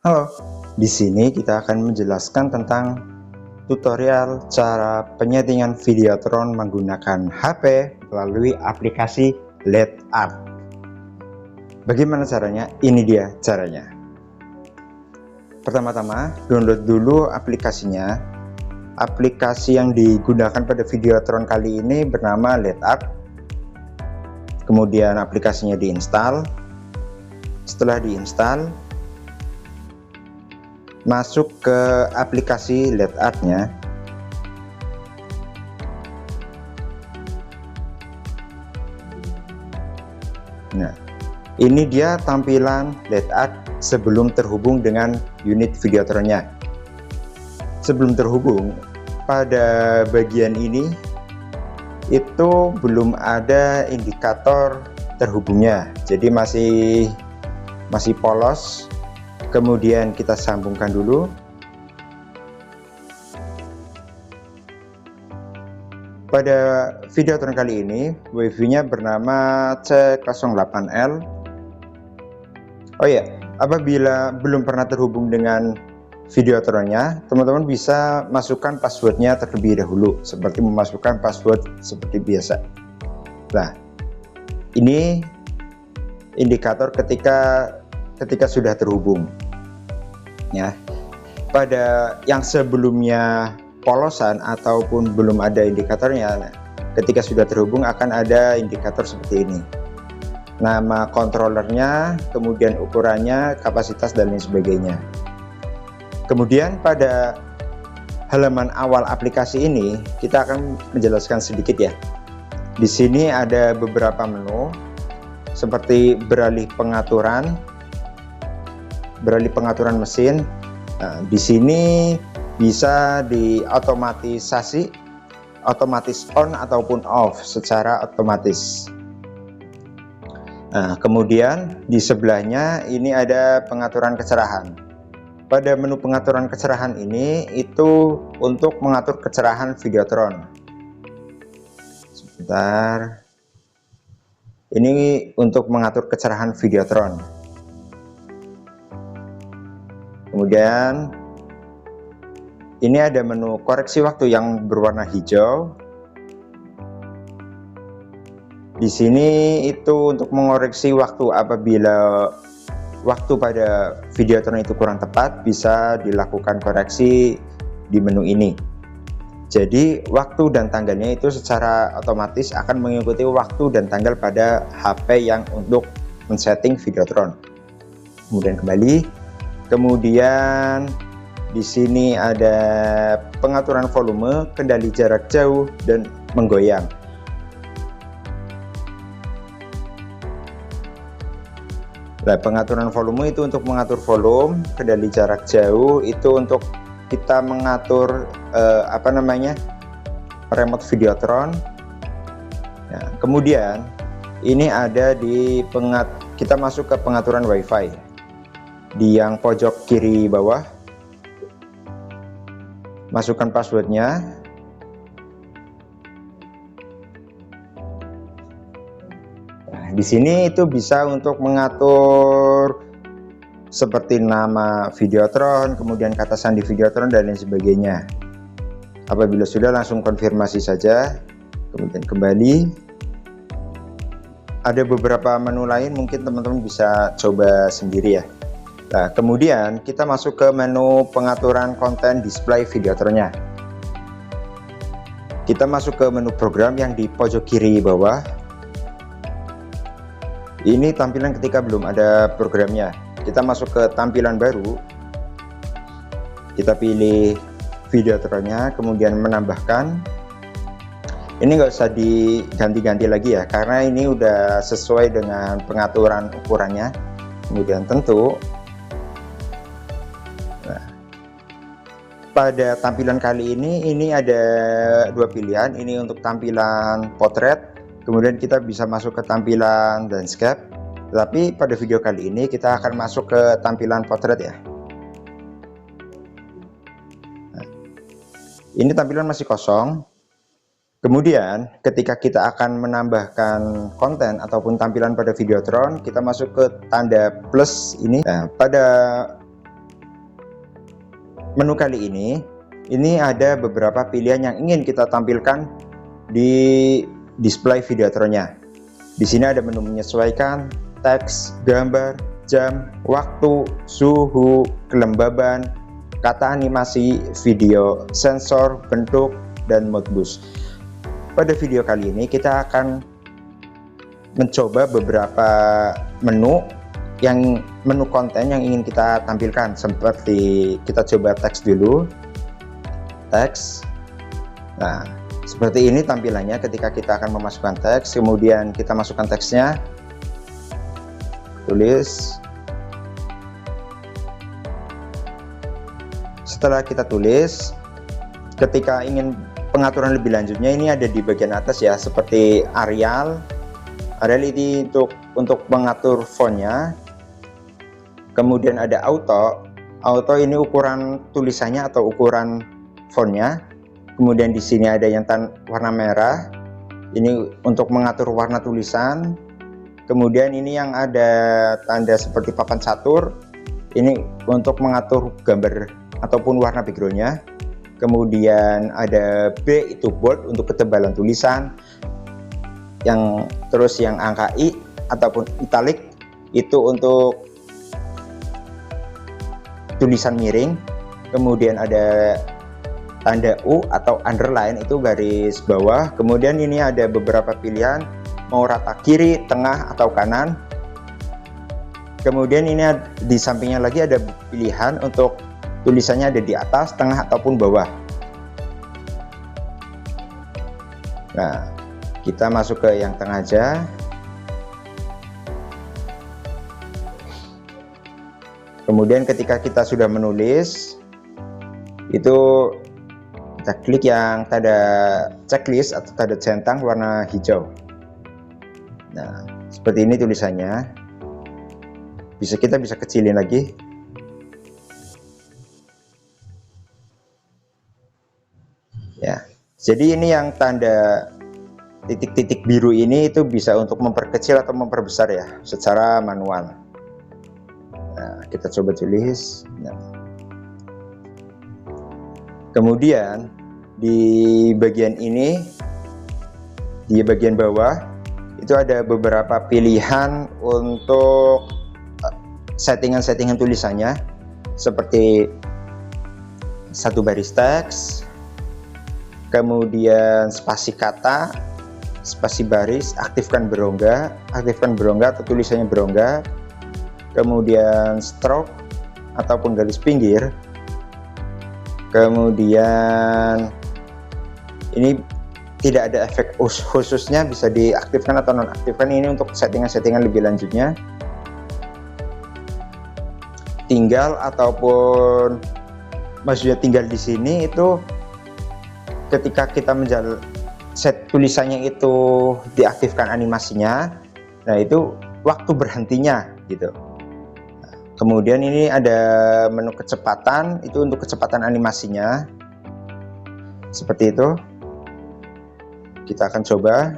Halo, di sini kita akan menjelaskan tentang tutorial cara penyetingan Videotron menggunakan HP melalui aplikasi LED Art. Bagaimana caranya? Ini dia caranya. Pertama-tama, download dulu aplikasinya. Aplikasi yang digunakan pada Videotron kali ini bernama LED Art. Kemudian aplikasinya diinstal. Setelah diinstal, masuk ke aplikasi LED Art-nya. Nah, ini dia tampilan LED Art sebelum terhubung dengan unit Videotron-nya. Sebelum terhubung, pada bagian ini itu belum ada indikator terhubungnya, jadi masih polos. Kemudian kita sambungkan dulu. Pada Videotron kali ini WiFi-nya bernama C08L. Oh ya, apabila belum pernah terhubung dengan Videotron-nya, teman-teman bisa masukkan passwordnya terlebih dahulu, seperti memasukkan password seperti biasa. Nah, ini indikator ketika sudah terhubung. Ya, pada yang sebelumnya polosan ataupun belum ada indikatornya, ketika sudah terhubung akan ada indikator seperti ini, nama kontrolernya, kemudian ukurannya, kapasitas, dan lain sebagainya. Kemudian pada halaman awal aplikasi ini kita akan menjelaskan sedikit ya. Di sini ada beberapa menu seperti beralih pengaturan mesin. Nah, di sini bisa diotomatisasi, otomatis on ataupun off secara otomatis. Nah, kemudian di sebelahnya ini ada pengaturan kecerahan. Pada menu pengaturan kecerahan ini itu untuk mengatur kecerahan Videotron. Sebentar. Ini untuk mengatur kecerahan Videotron. Kemudian ini ada menu koreksi waktu yang berwarna hijau. Di sini itu untuk mengoreksi waktu apabila waktu pada Videotron itu kurang tepat, bisa dilakukan koreksi di menu ini. Jadi waktu dan tanggalnya itu secara otomatis akan mengikuti waktu dan tanggal pada HP yang untuk men-setting Videotron. Kemudian kembali. Kemudian di sini ada pengaturan volume, kendali jarak jauh, dan menggoyang. Nah, pengaturan volume itu untuk mengatur volume, kendali jarak jauh itu untuk kita mengatur remote Videotron. Nah, kemudian ini ada di kita masuk ke pengaturan WiFi. Di yang pojok kiri bawah, masukkan passwordnya. Nah, di sini itu bisa untuk mengatur seperti nama Videotron, kemudian kata sandi Videotron, dan lain sebagainya. Apabila sudah, langsung konfirmasi saja, kemudian kembali. Ada beberapa menu lain, mungkin teman-teman bisa coba sendiri ya. Nah, kemudian kita masuk ke menu pengaturan konten display Videotron-nya. Kita masuk ke menu program yang di pojok kiri bawah. Ini tampilan ketika belum ada programnya. Kita masuk ke tampilan baru. Kita pilih Videotron-nya, kemudian menambahkan. Ini nggak usah diganti-ganti lagi ya, karena ini udah sesuai dengan pengaturan ukurannya. Kemudian tentu. Pada tampilan kali ini ada dua pilihan. Ini untuk tampilan potret, kemudian kita bisa masuk ke tampilan landscape. Tapi pada video kali ini kita akan masuk ke tampilan potret ya. Nah, ini tampilan masih kosong. Kemudian ketika kita akan menambahkan konten ataupun tampilan pada Videotron, kita masuk ke tanda plus ini. Nah, pada menu kali ini ada beberapa pilihan yang ingin kita tampilkan di display Videotron-nya. Di sini ada menu menyesuaikan, teks, gambar, jam, waktu, suhu, kelembaban, kata animasi, video, sensor, bentuk, dan modbus. Pada video kali ini kita akan mencoba beberapa menu konten yang ingin kita tampilkan. Seperti kita coba teks dulu, teks. Nah, seperti ini tampilannya ketika kita akan memasukkan teks. Kemudian kita masukkan teksnya, tulis. Setelah kita tulis, ketika ingin pengaturan lebih lanjutnya, ini ada di bagian atas ya, seperti Arial ini untuk mengatur fontnya. Kemudian ada auto ini ukuran tulisannya atau ukuran fontnya. Kemudian di sini ada yang warna merah, ini untuk mengatur warna tulisan. Kemudian ini yang ada tanda seperti papan catur, ini untuk mengatur gambar ataupun warna backgroundnya. Kemudian ada B, itu bold untuk ketebalan tulisan. Terus yang angka I ataupun italic itu untuk tulisan miring. Kemudian ada tanda U atau underline, itu garis bawah. Kemudian ini ada beberapa pilihan, mau rata kiri, tengah, atau kanan. Kemudian ini di sampingnya lagi ada pilihan untuk tulisannya ada di atas, tengah, ataupun bawah. Nah, kita masuk ke yang tengah aja. Kemudian ketika kita sudah menulis, itu kita klik yang tanda checklist atau tanda centang warna hijau. Nah, seperti ini tulisannya. Kita bisa kecilin lagi. Ya, jadi ini yang tanda titik-titik biru ini itu bisa untuk memperkecil atau memperbesar ya, secara manual. Nah, kita coba tulis. Nah. Kemudian di bagian ini, di bagian bawah itu ada beberapa pilihan untuk settingan-settingan tulisannya, seperti satu baris teks, kemudian spasi kata, spasi baris, aktifkan berongga atau tulisannya berongga, kemudian stroke ataupun garis pinggir. Kemudian ini tidak ada efek khususnya, bisa diaktifkan atau nonaktifkan. Ini untuk settingan-settingan lebih lanjutnya. Tinggal ataupun maksudnya tinggal di sini itu ketika kita set tulisannya itu diaktifkan animasinya. Nah, itu waktu berhentinya gitu. Kemudian ini ada menu kecepatan, itu untuk kecepatan animasinya. Seperti itu. Kita akan coba.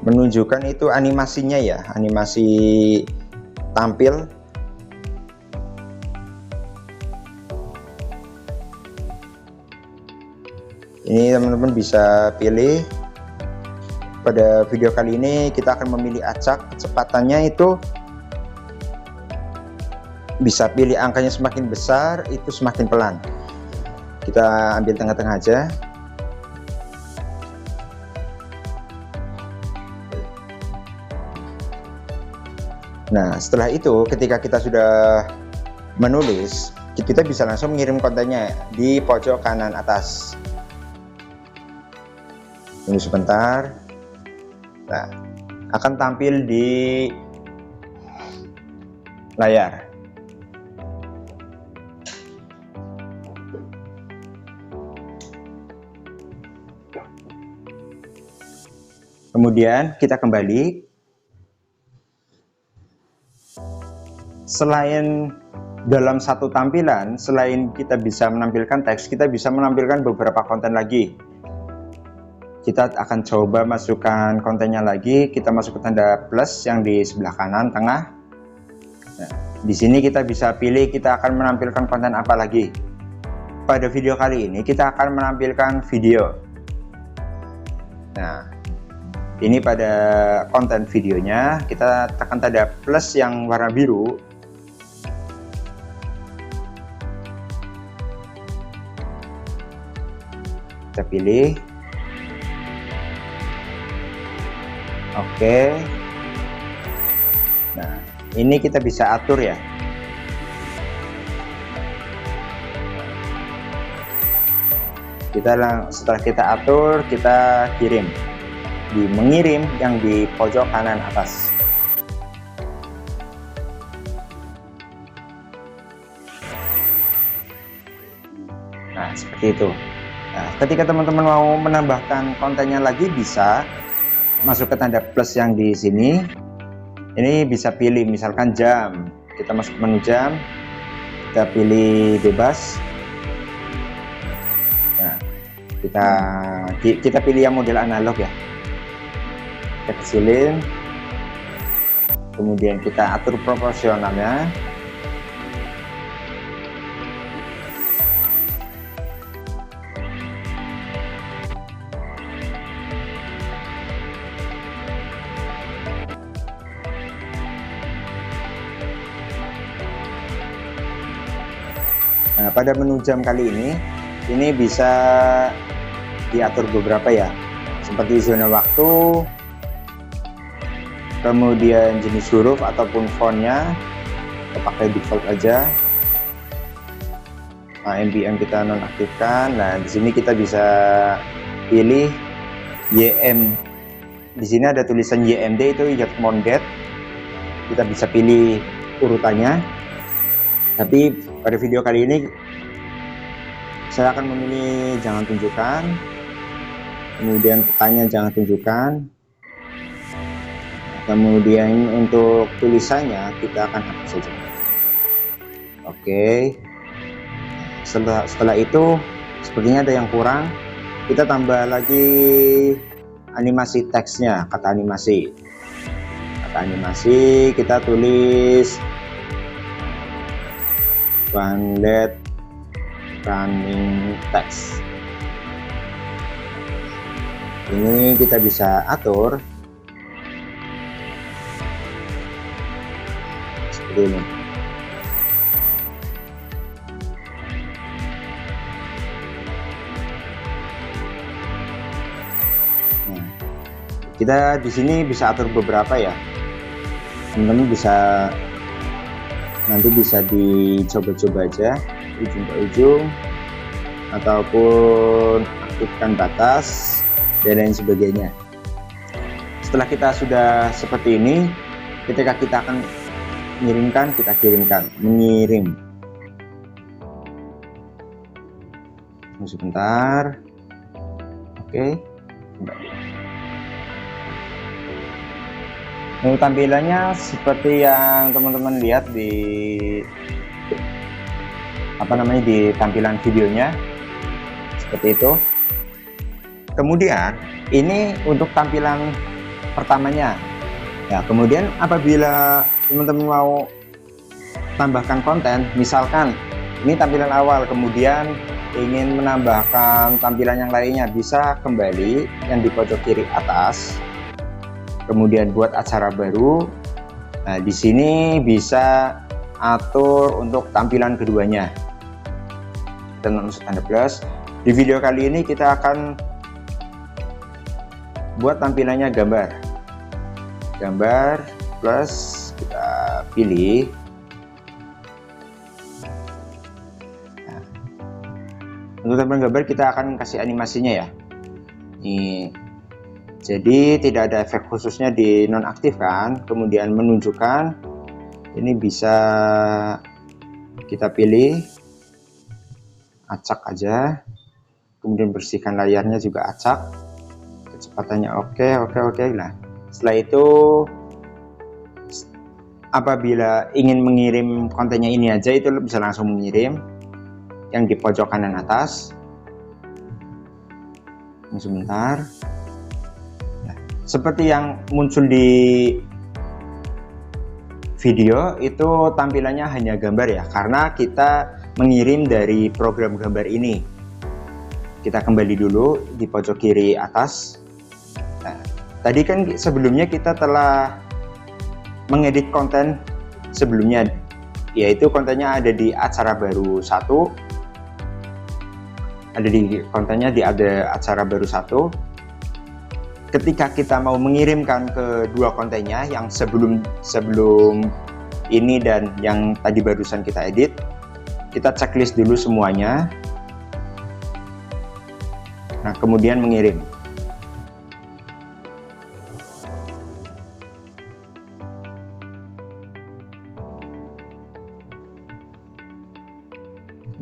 Menunjukkan itu animasinya ya, animasi tampil. Ini teman-teman bisa pilih. Pada video kali ini kita akan memilih acak, kecepatannya itu bisa pilih angkanya semakin besar, itu semakin pelan. Kita ambil tengah-tengah aja. Nah, setelah itu ketika kita sudah menulis, kita bisa langsung mengirim kontennya di pojok kanan atas. Tunggu sebentar. Nah, akan tampil di layar. Kemudian kita kembali. Selain dalam satu tampilan, selain kita bisa menampilkan teks, kita bisa menampilkan beberapa konten lagi. Kita akan coba masukkan kontennya lagi. Kita masuk ke tanda plus yang di sebelah kanan tengah. Nah, di sini kita bisa pilih kita akan menampilkan konten apa lagi. Pada video kali ini kita akan menampilkan video. Nah, ini pada konten videonya kita tekan tanda plus yang warna biru. Kita pilih. Oke. Nah, ini kita bisa atur ya. Setelah kita atur, kita kirim. Di mengirim yang di pojok kanan atas. Nah, seperti itu. Nah, ketika teman-teman mau menambahkan kontennya lagi, bisa masuk ke tanda plus yang di sini. Ini bisa pilih misalkan jam. Kita masuk menu jam, kita pilih bebas. Nah, kita pilih yang model analog ya. Kita kecilin, kemudian kita atur proporsionalnya. Nah, pada menu jam kali ini bisa diatur beberapa ya, seperti zona waktu, kemudian jenis huruf ataupun fontnya, kita pakai default aja. Nah, NPM kita nonaktifkan. Nah, di sini kita bisa pilih YM. Di sini ada tulisan YMD, itu Yard Mount Date. Kita bisa pilih urutannya. Tapi pada video kali ini saya akan memilih jangan tunjukkan, kemudian petanya jangan tunjukkan, kemudian untuk tulisannya kita akan hapus saja. Oke. Setelah itu sepertinya ada yang kurang, kita tambah lagi animasi teksnya. Kata animasi kita tulis Bandlet running text. Ini kita bisa atur seperti ini. Nah, kita di sini bisa atur beberapa ya. Teman-teman nanti bisa dicoba-coba aja ujung ke ujung, ataupun aktifkan batas dan lain sebagainya. Setelah kita sudah seperti ini, ketika kita akan mengirimkan, kita kirimkan, mengirim. Tunggu sebentar. Oke, kembali. Untuk tampilannya seperti yang teman-teman lihat di di tampilan videonya, seperti itu. Kemudian ini untuk tampilan pertamanya ya. Kemudian apabila teman-teman mau tambahkan konten, misalkan ini tampilan awal, kemudian ingin menambahkan tampilan yang lainnya, bisa kembali yang di pojok kiri atas, kemudian buat acara baru. Nah, di sini bisa atur untuk tampilan keduanya. Kita masuk tanda plus. Di video kali ini kita akan buat tampilannya gambar plus, kita pilih. Nah, untuk tampilan gambar kita akan kasih animasinya ya. Ini jadi tidak ada efek khususnya di nonaktifkan, kemudian menunjukkan. Ini bisa kita pilih acak aja, kemudian bersihkan layarnya juga acak, kecepatannya oke. Nah, setelah itu apabila ingin mengirim kontennya ini aja, itu bisa langsung mengirim yang di pojok kanan atas. Sebentar. Seperti yang muncul di video itu tampilannya hanya gambar ya, karena kita mengirim dari program gambar ini. Kita kembali dulu di pojok kiri atas. Nah, tadi kan sebelumnya kita telah mengedit konten sebelumnya, yaitu kontennya ada di acara baru 1. Ada acara baru 1. Ketika kita mau mengirimkan ke dua kontennya yang sebelum ini dan yang tadi barusan kita edit, kita checklist dulu semuanya. Nah, kemudian mengirim.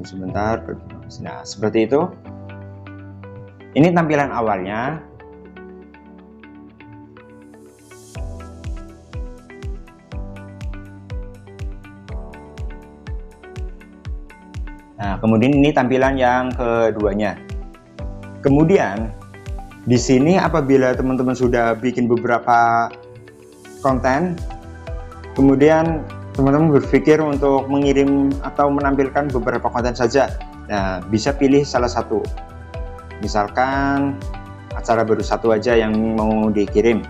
Sebentar. Nah, seperti itu. Ini tampilan awalnya. Nah, kemudian ini tampilan yang keduanya. Kemudian di sini apabila teman-teman sudah bikin beberapa konten, kemudian teman-teman berpikir untuk mengirim atau menampilkan beberapa konten saja. Nah, bisa pilih salah satu. Misalkan acara baru 1 aja yang mau dikirim.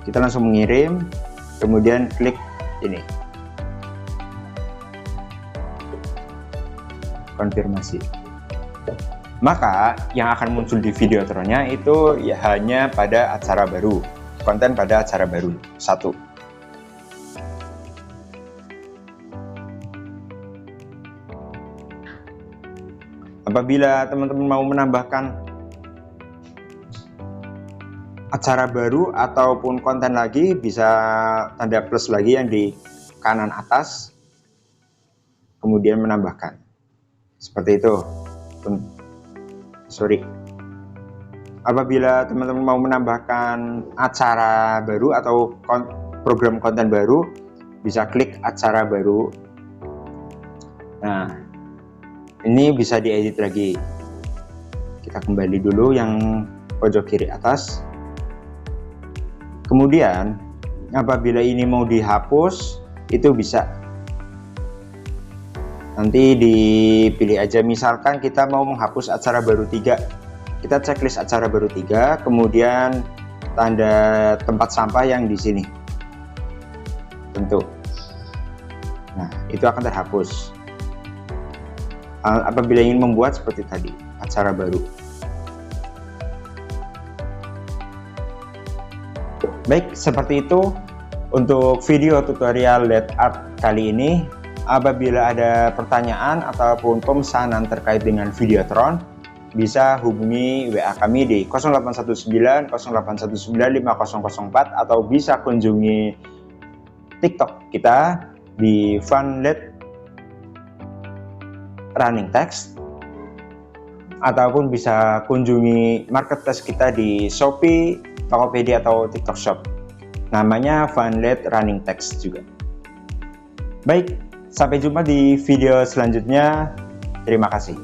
Kita langsung mengirim, kemudian klik ini. Konfirmasi. Maka yang akan muncul di Videotron-nya itu ya hanya pada acara baru, konten pada acara baru 1. Apabila teman-teman mau menambahkan acara baru ataupun konten lagi, bisa tanda plus lagi yang di kanan atas, kemudian menambahkan. Seperti itu. Apabila teman-teman mau menambahkan acara baru atau program konten baru, bisa klik acara baru. Nah, ini bisa diedit lagi. Kita kembali dulu yang pojok kiri atas. Kemudian apabila ini mau dihapus, itu bisa. Nanti dipilih aja, misalkan kita mau menghapus acara baru 3. Kita checklist acara baru 3, kemudian tanda tempat sampah yang di sini. Tentu. Nah, itu akan terhapus. Apabila ingin membuat seperti tadi, acara baru. Baik, seperti itu untuk video tutorial LED art kali ini. Apabila ada pertanyaan ataupun pemesanan terkait dengan Videotron, bisa hubungi WA kami di 0819 0819 5004 atau bisa kunjungi TikTok kita di FunLED Running Text, ataupun bisa kunjungi marketplace kita di Shopee, Tokopedia atau TikTok Shop. Namanya FunLED Running Text juga. Baik, sampai jumpa di video selanjutnya. Terima kasih.